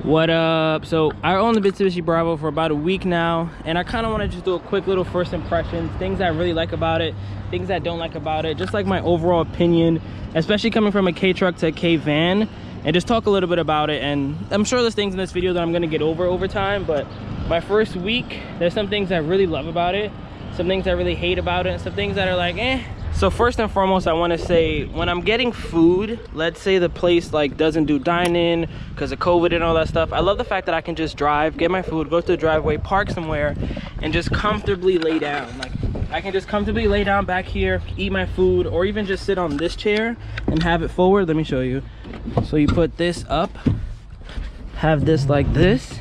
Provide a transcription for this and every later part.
What up? So I own the Mitsubishi Bravo for about a week now, and I kind of want to just do a quick little first impressions, things I really like about it, things I don't like about it, just like my overall opinion, especially coming from a K truck to a K van, and just talk a little bit about it. And I'm sure there's things in this video that I'm going to get over time, but my first week, there's some things I really love about it, some things I really hate about it, and some things that are like eh. So first and foremost, I want to say, when I'm getting food, let's say the place like doesn't do dine-in because of COVID and all that stuff, I love the fact that I can just drive, get my food, go to the driveway, park somewhere, and just comfortably lay down. Like, I can just comfortably lay down back here, eat my food, or even just sit on this chair and have it forward. Let me show you. So you put this up, have this like this,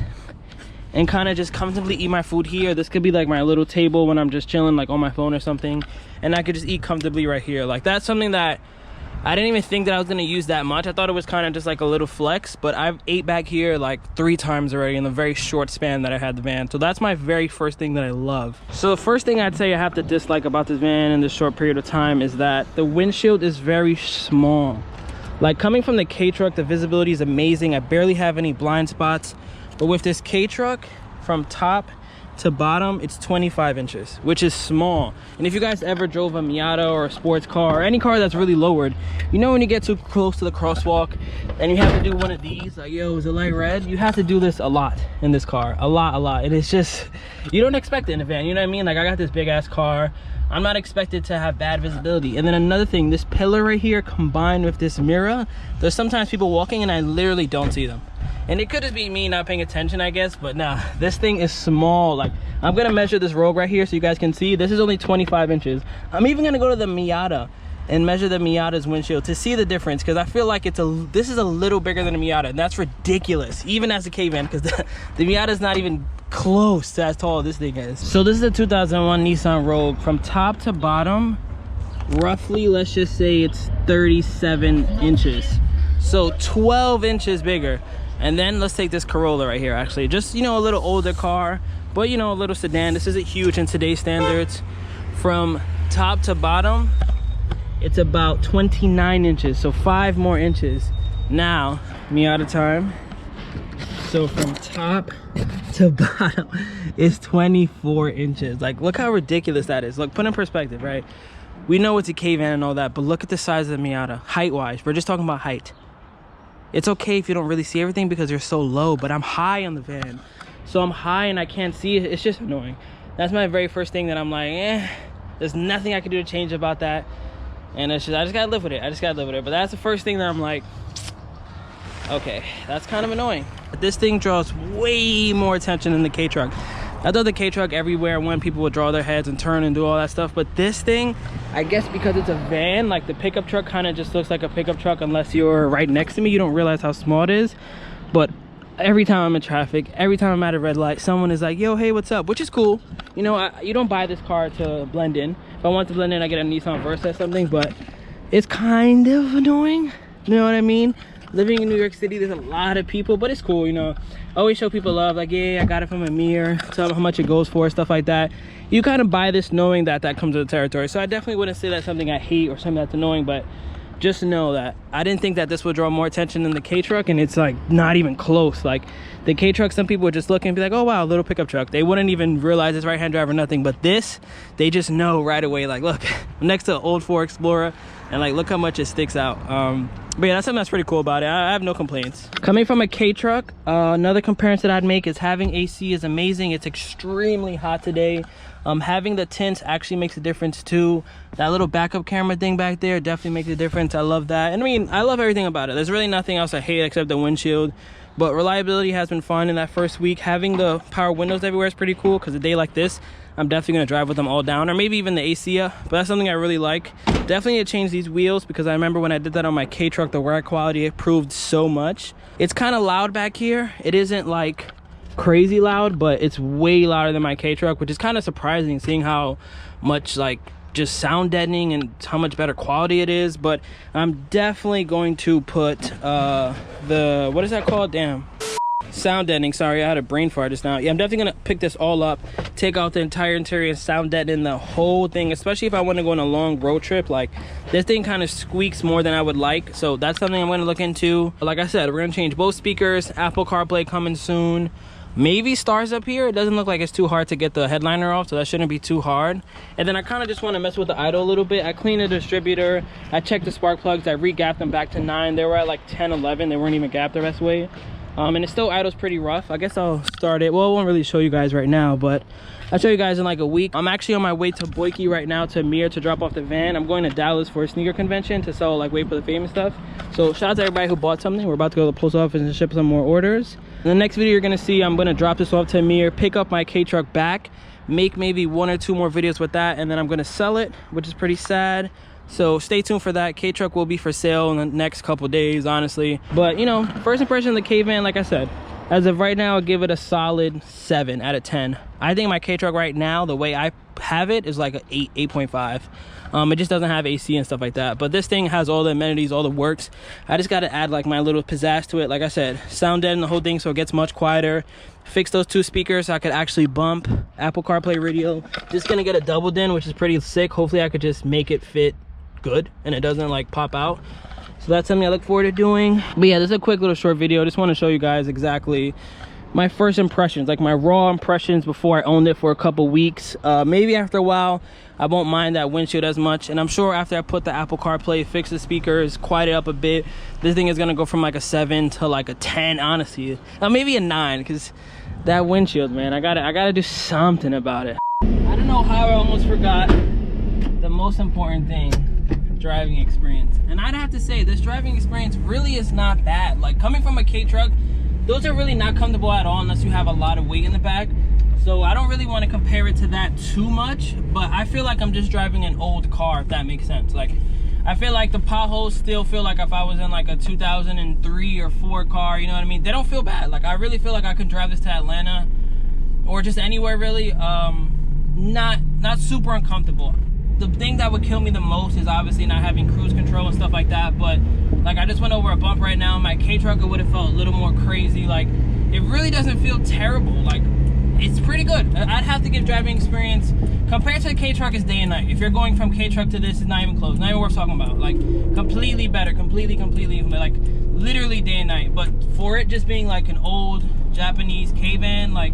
and kind of just comfortably eat my food here. This could be like my little table when I'm just chilling like on my phone or something, and I could just eat comfortably right here. Like, that's something that I didn't even think that I was going to use that much. I thought it was kind of just like a little flex, but I've ate back here like 3 times already in the very short span that I had the van. So that's my very first thing that I love. So the first thing I'd say I have to dislike about this van in this short period of time is that the windshield is very small. Like, coming from the K truck, the visibility is amazing. I barely have any blind spots. But with this K truck, from top to bottom, it's 25 inches, which is small. And if you guys ever drove a Miata or a sports car or any car that's really lowered, you know when you get too close to the crosswalk and you have to do one of these, like, yo, is it light red? You have to do this a lot in this car, a lot. And it's just, you don't expect it in a van, you know what I mean? Like, I got this big ass car, I'm not expected to have bad visibility. And then another thing, this pillar right here combined with this mirror, there's sometimes people walking and I literally don't see them. And it could just be me not paying attention, I guess, but nah, this thing is small. Like, I'm gonna measure this rogue right here so you guys can see. This is only 25 inches. I'm even gonna go to the Miata and measure the Miata's windshield to see the difference, because I feel like this is a little bigger than a Miata, and that's ridiculous, even as a K-van, because the Miata's not even close to as tall as this thing is. So this is a 2001 Nissan Rogue. From top to bottom, roughly, let's just say it's 37 inches. So 12 inches bigger. And then let's take this Corolla right here, actually. Just, you know, a little older car, but, you know, a little sedan. This isn't huge in today's standards. From top to bottom, it's about 29 inches, so 5 more inches. Now, Miata time. So from top to bottom, it's 24 inches. Like, look how ridiculous that is. Look, put in perspective, right? We know it's a K-van and all that, but look at the size of the Miata, height-wise. We're just talking about height. It's okay if you don't really see everything because you're so low, but I'm high on the van. So I'm high and I can't see it. It's just annoying. That's my very first thing that I'm like, there's nothing I can do to change about that. And it's just, I just gotta live with it. But that's the first thing that I'm like, okay, that's kind of annoying. But this thing draws way more attention than the K truck. I thought the K truck everywhere when people would draw their heads and turn and do all that stuff, but this thing, I guess because it's a van, like the pickup truck kind of just looks like a pickup truck unless you're right next to me. You don't realize how small it is. But every time I'm in traffic, every time I'm at a red light, someone is like, yo, hey, what's up? Which is cool. You know, you don't buy this car to blend in. If I want to blend in, I get a Nissan Versa or something, but it's kind of annoying. You know what I mean? Living in New York City, there's a lot of people, but it's cool, you know. I always show people love, like, yeah, I got it from a mirror, tell them how much it goes for, stuff like that. You kind of buy this knowing that that comes with the territory. So I definitely wouldn't say that's something I hate or something that's annoying, but just know that I didn't think that this would draw more attention than the K truck, and it's like not even close. Like the K truck, some people would just look and be like, oh wow, little pickup truck. They wouldn't even realize it's right-hand drive or nothing, but this, they just know right away, like, look, I'm next to an old Ford Explorer, and like, look how much it sticks out. But yeah, that's something that's pretty cool about it. I have no complaints. Coming from a K truck, another comparison I'd make is having AC is amazing. It's extremely hot today. Having the tints actually makes a difference too. That little backup camera thing back there definitely makes a difference. I love that. And I mean, I love everything about it. There's really nothing else I hate except the windshield. But reliability has been fun in that first week. Having the power windows everywhere is pretty cool, because a day like this, I'm definitely going to drive with them all down, or maybe even the AC, but that's something I really like. Definitely need to change these wheels, because I remember when I did that on my K truck, the ride quality improved so much. It's kind of loud back here. It isn't like crazy loud, but it's way louder than my K truck, which is kind of surprising, seeing how much like just sound deadening and how much better quality it is. But I'm definitely going to put the, what is that called? Damn. sound deadening. Sorry, I had a brain fart just now. Yeah, I'm definitely gonna pick this all up, take out the entire interior, sound deaden the whole thing, especially if I want to go on a long road trip. Like, this thing kind of squeaks more than I would like, so that's something I'm gonna look into. But like I said, we're gonna change both speakers, Apple CarPlay coming soon, maybe stars up here. It doesn't look like it's too hard to get the headliner off, so that shouldn't be too hard. And then I kind of just want to mess with the idle a little bit. I cleaned the distributor, I checked the spark plugs, I re-gapped them back to 9. They were at like 10, 11. They weren't even gapped the rest of the way. And it still idles pretty rough. I guess I'll start it. Well, I won't really show you guys right now, but I'll show you guys in like a week. I'm actually on my way to Boise right now to Mir to drop off the van. I'm going to Dallas for a sneaker convention to sell like WayBeforeTheFame and stuff. So shout out to everybody who bought something. We're about to go to the post office and ship some more orders. In the next video you're gonna see, I'm gonna drop this off to Mir, pick up my K-Truck back, make maybe 1 or 2 more videos with that, and then I'm gonna sell it, which is pretty sad. So stay tuned for that. K-Truck will be for sale in the next couple days, honestly. But you know, first impression of the K-Van, like I said, as of right now, I'll give it a solid 7 out of 10. I think my K-Truck right now, the way I have it, is like an 8, 8.5. It just doesn't have AC and stuff like that. But this thing has all the amenities, all the works. I just got to add like my little pizzazz to it. Like I said, sound deaden the whole thing so it gets much quieter. Fix those 2 speakers so I could actually bump. Apple CarPlay radio. Just gonna get a double din, which is pretty sick. Hopefully I could just make it fit good and it doesn't like pop out. So that's something I look forward to doing. But yeah, this is a quick little short video. Just want to show you guys exactly my first impressions, like my raw impressions before I owned it for a couple weeks. Maybe after a while I won't mind that windshield as much, and I'm sure after I put the Apple CarPlay, fix the speakers, quiet it up a bit, this thing is gonna go from like a 7 to like a 10, honestly. Maybe a 9, because that windshield, man, I gotta do something about it. I don't know how I almost forgot the most important thing: driving experience. And I'd have to say this driving experience really is not bad. Like, coming from a K-Truck, those are really not comfortable at all unless you have a lot of weight in the back. So I don't really want to compare it to that too much, but I feel like I'm just driving an old car, if that makes sense. Like, I feel like the potholes still feel like if I was in like a 2003 or 4 car, you know what I mean? They don't feel bad. Like, I really feel like I could drive this to Atlanta or just anywhere really. Not super uncomfortable. The thing that would kill me the most is obviously not having cruise control and stuff like that. But like, I just went over a bump right now. My K-Truck, it would have felt a little more crazy. Like, it really doesn't feel terrible. Like, it's pretty good. I'd have to give driving experience compared to the K-Truck is day and night. If you're going from K-Truck to this, it's not even close, not even worth talking about. Like, completely better, completely, like literally day and night. But for it just being like an old Japanese K-Van, like,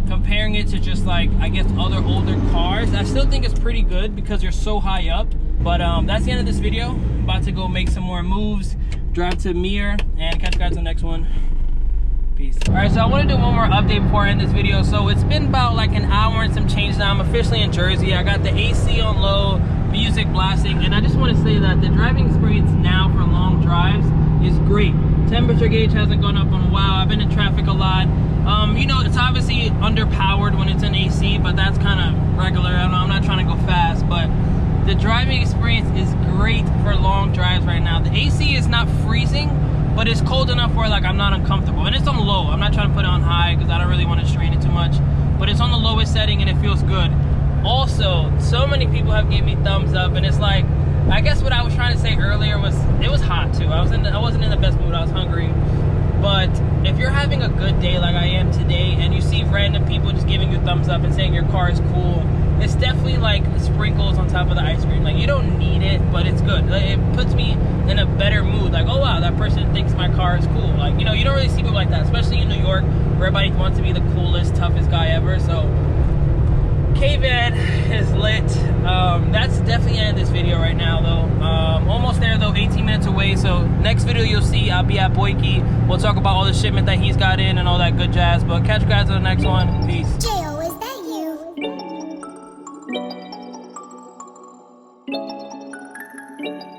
comparing it to just like, I guess, other older cars, I still think it's pretty good because you're so high up. But that's the end of this video. I'm about to go make some more moves, drive to Mir, and catch you guys in the next one. Peace. All right, so I want to do one more update before I end this video. So it's been about like an hour and some change now. I'm officially in Jersey. I got the AC on low, music blasting, and I just want to say that the driving experience now for long drives is great. Temperature gauge hasn't gone up in a while. I've been in traffic a lot. You know, it's obviously underpowered when it's in AC, but that's kind of regular. I don't know, I'm not trying to go fast, but the driving experience is great for long drives right now. The AC is not freezing, but it's cold enough where like I'm not uncomfortable. And it's on low. I'm not trying to put it on high because I don't really want to strain it too much, but it's on the lowest setting and it feels good. Also, so many people have given me thumbs up, and it's like, I guess what I was trying to say earlier was, it was hot too. I wasn't in the best mood. I was hungry. But if you're having a good day like I am today, and you see random people just giving you thumbs up and saying your car is cool, it's definitely like sprinkles on top of the ice cream. Like, you don't need it, but it's good. Like, it puts me in a better mood. Like, oh wow, that person thinks my car is cool. Like, you know, you don't really see people like that, especially in New York, where everybody wants to be the coolest, toughest guy ever. So K-Van is lit. That's definitely the end of this video right now though. Almost there though, 18 minutes away. So next video you'll see I'll be at Boise. We'll talk about all the shipment that he's got in and all that good jazz. But catch you guys on the next one. Peace. J.O., is that you?